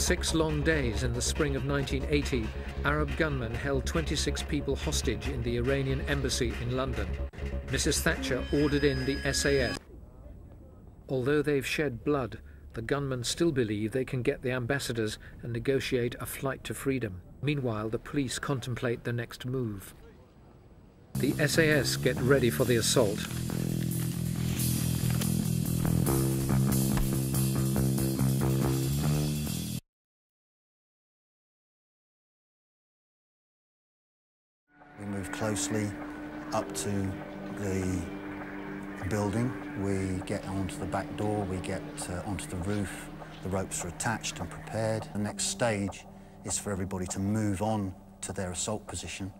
6 long days in the spring of 1980, Arab gunmen held 26 people hostage in the Iranian embassy in London. Mrs. Thatcher ordered in the SAS. Although they've shed blood, the gunmen still believe they can get the ambassadors and negotiate a flight to freedom. Meanwhile, the police contemplate the next move. The SAS get ready for the assault. We move closely up to the building. We get onto the back door, we get onto the roof. The ropes are attached and prepared. The next stage is for everybody to move on to their assault position.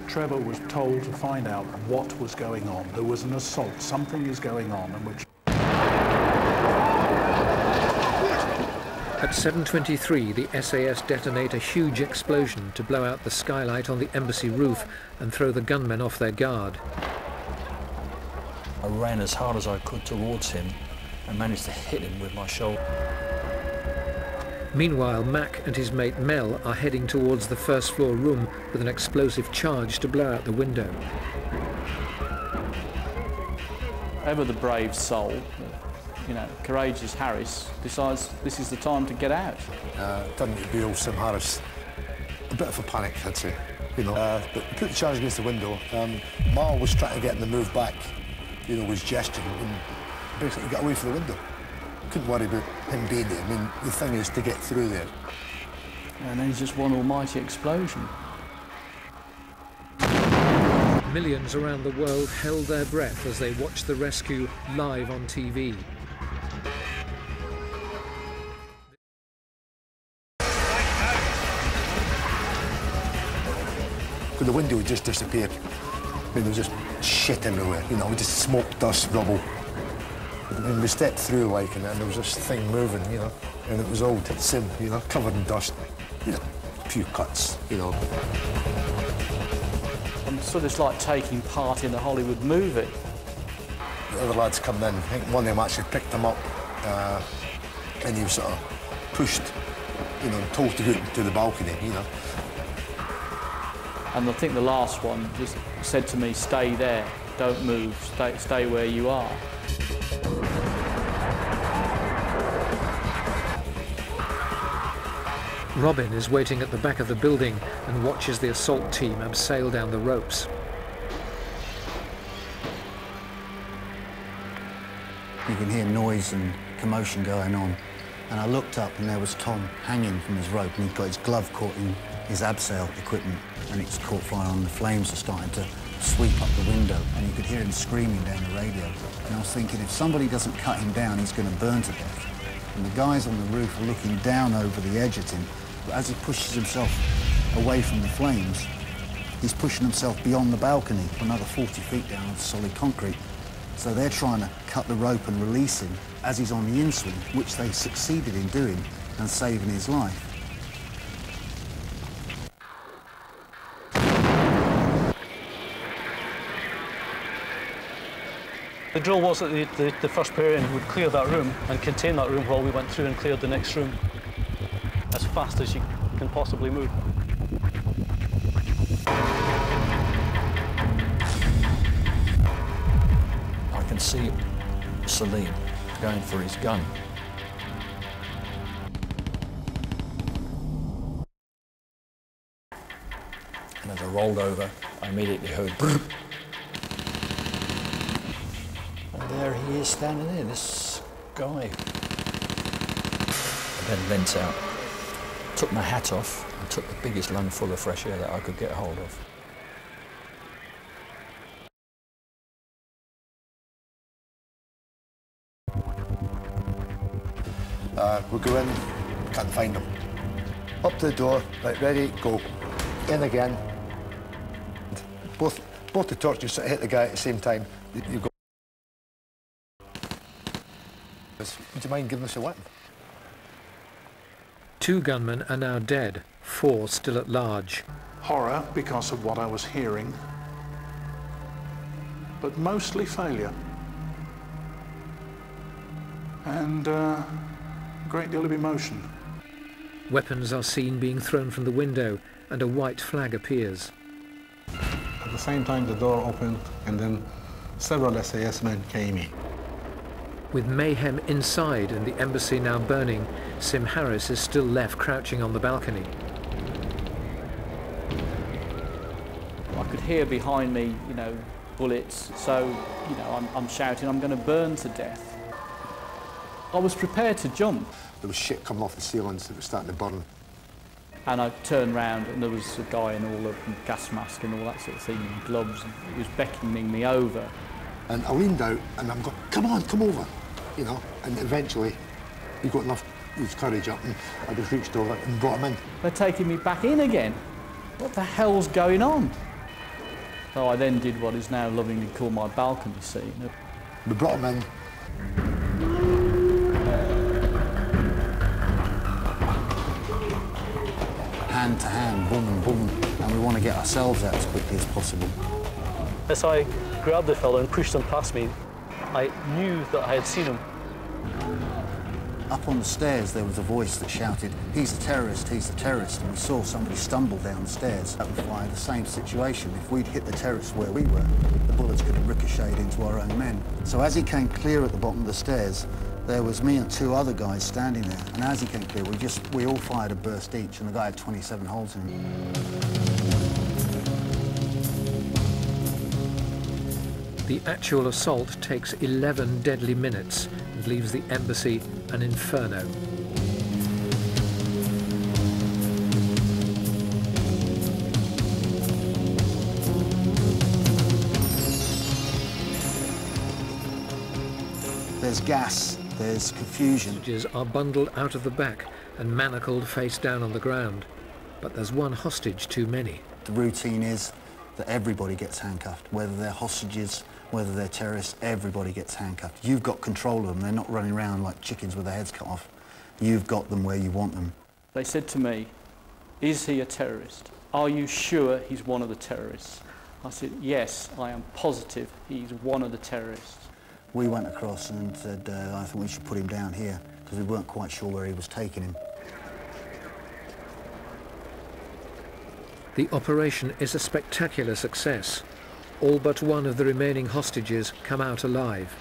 Trevor was told to find out what was going on. There was an assault, something is going on, and which... At 7:23, the SAS detonate a huge explosion to blow out the skylight on the embassy roof and throw the gunmen off their guard. I ran as hard as I could towards him and managed to hit him with my shoulder. Meanwhile, Mac and his mate Mel are heading towards the first floor room with an explosive charge to blow out the window. Ever the brave soul, you know, courageous Harris decides this is the time to get out. Didn't reveal Sim Harris. A bit of a panic, I'd say. You know, but put the charge against the window. Mal was trying to get him to move back. You know, was gesturing and basically got away from the window. Couldn't worry about him being there. I mean, the thing is to get through there. And then it's just one almighty explosion. Millions around the world held their breath as they watched the rescue live on TV. The window had just disappeared. I mean, there was just shit everywhere, you know, just smoke, dust, rubble. I mean, we stepped through, like, and there was this thing moving, you know, and it was old Sim, you know, covered in dust. You know, a few cuts, you know. And sort of like taking part in a Hollywood movie. The other lads come in. I think one of them actually picked him up, and he was sort of pushed, you know, told to go to the balcony, you know. And I think the last one just said to me, stay there, don't move, stay where you are. Robin is waiting at the back of the building and watches the assault team abseil down the ropes. You can hear noise and commotion going on. And I looked up and there was Tom hanging from his rope, and he'd got his glove caught in his abseil equipment, and it's caught fire on. The flames are starting to sweep up the window, and you could hear him screaming down the radio. And I was thinking, if somebody doesn't cut him down, he's going to burn to death. And the guys on the roof are looking down over the edge at him. But as he pushes himself away from the flames, he's pushing himself beyond the balcony, another 40 feet down on solid concrete. So they're trying to cut the rope and release him as he's on the inswing, which they succeeded in doing and saving his life. The drill was that the first pairing would clear that room and contain that room while we went through and cleared the next room as fast as you can possibly move. I can see Salim going for his gun. And as I rolled over, I immediately heard brrr. And there he is standing there, this guy. I then leant out, took my hat off and took the biggest lungful of fresh air that I could get hold of. We go in, can't find them. Up to the door, right, ready, go. In again. Both the torches sort of hit the guy at the same time. You go. Would you mind giving us a weapon? 2 gunmen are now dead, 4 still at large. Horror because of what I was hearing, but mostly failure. And a great deal of emotion. Weapons are seen being thrown from the window and a white flag appears. At the same time, the door opened and then several SAS men came in. With mayhem inside and the embassy now burning, Sim Harris is still left crouching on the balcony. I could hear behind me, you know, bullets, so, you know, I'm shouting, I'm going to burn to death. I was prepared to jump. There was shit coming off the ceilings that was starting to burn. And I turned round and there was a guy in all the gas mask and all that sort of thing, and gloves, and he was beckoning me over. And I leaned out and I'm going, come on, come over, you know, and eventually he got enough his courage up and I just reached over and brought him in. They're taking me back in again. What the hell's going on? So I then did what is now lovingly called my balcony scene. We brought him in. Hand to hand, boom, boom, and we want to get ourselves out as quickly as possible. As I grabbed the fellow and pushed him past me, I knew that I had seen him. Up on the stairs, there was a voice that shouted, "He's a terrorist, he's a terrorist," and we saw somebody stumble down the stairs. That would fly the same situation. If we'd hit the terrorists where we were, the bullets could have ricocheted into our own men. So as he came clear at the bottom of the stairs, there was me and two other guys standing there, and as he came clear, we all fired a burst each, and the guy had 27 holes in him. The actual assault takes 11 deadly minutes and leaves the embassy an inferno. There's gas, there's confusion. Hostages are bundled out of the back and manacled face down on the ground. But there's one hostage too many. The routine is that everybody gets handcuffed, whether they're hostages, whether they're terrorists, everybody gets handcuffed. You've got control of them. They're not running around like chickens with their heads cut off. You've got them where you want them. They said to me, "Is he a terrorist? Are you sure he's one of the terrorists?" I said, "Yes, I am positive he's one of the terrorists." We went across and said, I think we should put him down here, because we weren't quite sure where he was taking him. The operation is a spectacular success. All but one of the remaining hostages come out alive.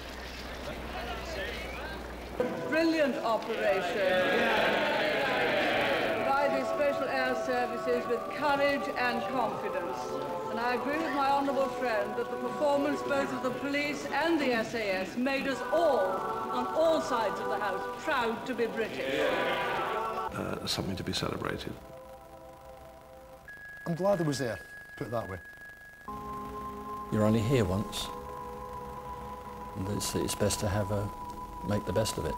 Brilliant operation by the Special Air Services with courage and confidence. And I agree with my honourable friend that the performance both of the police and the SAS made us all, on all sides of the house, proud to be British. Something to be celebrated. I'm glad I was there, put it that way. You're only here once, and it's best to make the best of it.